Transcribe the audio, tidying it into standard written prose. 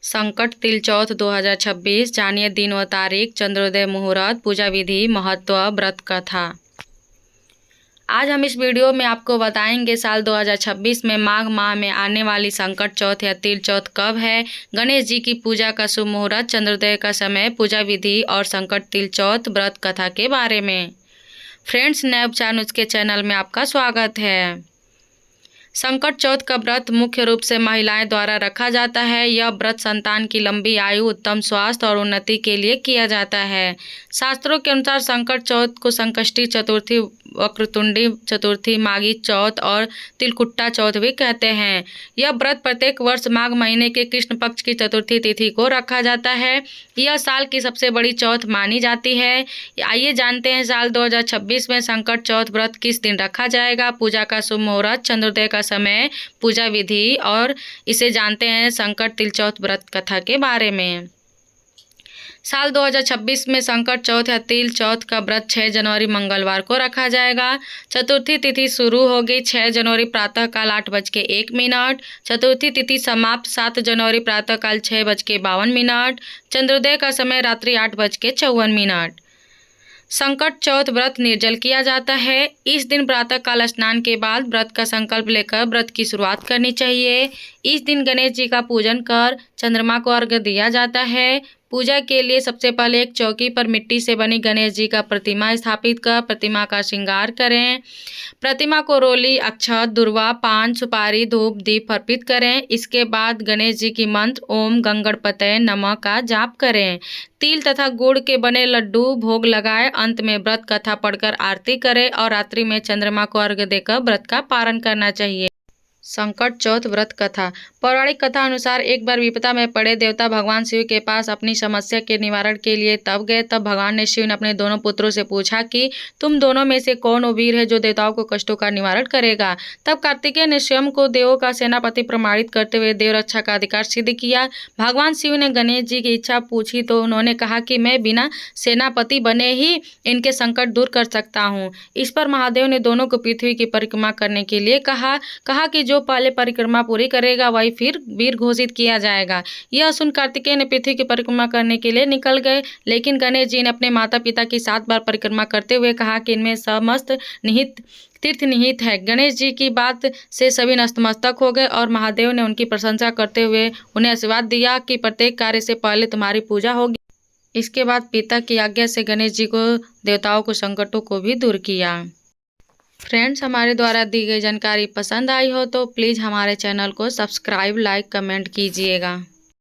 संकट तिल चौथ 2026। जानिए दिन व तारीख, चंद्रोदय, मुहूर्त, पूजा विधि, महत्व, व्रत कथा। आज हम इस वीडियो में आपको बताएंगे साल 2026 में माघ माह में आने वाली संकट चौथ या तिल चौथ कब है, गणेश जी की पूजा का शुभ मुहूर्त, चंद्रोदय का समय, पूजा विधि और संकट तिल चौथ व्रत कथा के बारे में। फ्रेंड्स, नए उपचार नुस्खे चैनल में आपका स्वागत है। संकट चौथ का व्रत मुख्य रूप से महिलाएं द्वारा रखा जाता है। यह व्रत संतान की लंबी आयु, उत्तम स्वास्थ्य और उन्नति के लिए किया जाता है। शास्त्रों के अनुसार संकट चौथ को संकष्टी चतुर्थी, वक्रतुंडी चतुर्थी, माघी चौथ और तिलकुट्टा चौथ भी कहते हैं। यह व्रत प्रत्येक वर्ष माघ महीने के कृष्ण पक्ष की चतुर्थी तिथि को रखा जाता है। यह साल की सबसे बड़ी चौथ मानी जाती है। आइए जानते हैं साल 2026 में संकट चौथ व्रत किस दिन रखा जाएगा, पूजा का शुभ मुहूर्त, चंद्रोदय का समय, पूजा विधि और इसे जानते हैं संकट तिल चौथ व्रत कथा के बारे में। साल 2026 में संकट चौथ या तिल चौथ का व्रत 6 जनवरी मंगलवार को रखा जाएगा। चतुर्थी तिथि शुरू होगी 6 जनवरी प्रातःकाल 8:01। चतुर्थी तिथि समाप्त 7 जनवरी प्रातःकाल 6:52। चंद्रोदय का समय रात्रि 8:54। संकट चौथ व्रत निर्जल किया जाता है। इस दिन प्रातःकाल स्नान के बाद व्रत का संकल्प लेकर व्रत की शुरुआत करनी चाहिए। इस दिन गणेश जी का पूजन कर चंद्रमा को अर्घ्य दिया जाता है। पूजा के लिए सबसे पहले एक चौकी पर मिट्टी से बनी गणेश जी का प्रतिमा स्थापित कर प्रतिमा का श्रृंगार करें। प्रतिमा को रोली, अक्षत, दुर्वा, पान, सुपारी, धूप, दीप अर्पित करें। इसके बाद गणेश जी की मंत्र ओम गंगणपतये नमः का जाप करें। तिल तथा गुड़ के बने लड्डू भोग लगाए। अंत में व्रत कथा पढ़कर आरती करें और रात्रि में चंद्रमा को अर्घ्य देकर व्रत का पारण करना चाहिए। संकट चौथ व्रत कथा। पौराणिक कथा अनुसार एक बार विपदा में पड़े देवता भगवान शिव के पास अपनी समस्या के निवारण के लिए तब गए। तब भगवान ने शिव ने अपने दोनों पुत्रों से पूछा कि तुम दोनों में से कौन वो वीर है जो देवताओं को कष्टों का निवारण करेगा। तब कार्तिकेय ने स्वयं को देवों का सेनापति प्रमाणित करते हुए देव रक्षा का अधिकार सिद्ध किया। भगवान शिव ने गणेश जी की इच्छा पूछी तो उन्होंने कहा कि मैं बिना सेनापति बने ही इनके संकट दूर कर सकता हूँ। इस पर महादेव ने दोनों को पृथ्वी की परिक्रमा करने के लिए कहा कि जो पहले परिक्रमा पूरी करेगा वही फिर वीर घोषित किया जाएगा। यह सुन कार्तिकेय ने पृथ्वी की परिक्रमा करने के लिए निकल गए, लेकिन गणेश जी ने अपने माता पिता की 7 बार परिक्रमा करते हुए कहा कि इनमें समस्त निहित तीर्थ निहित है। गणेश जी की बात से सभी नतमस्तक हो गए और महादेव ने उनकी प्रशंसा करते हुए उन्हें आशीर्वाद दिया कि प्रत्येक कार्य से पहले तुम्हारी पूजा होगी। इसके बाद पिता की आज्ञा से गणेश जी को देवताओं को संकटों को भी दूर किया। फ्रेंड्स, हमारे द्वारा दी गई जानकारी पसंद आई हो तो प्लीज़ हमारे चैनल को सब्सक्राइब, लाइक, कमेंट कीजिएगा।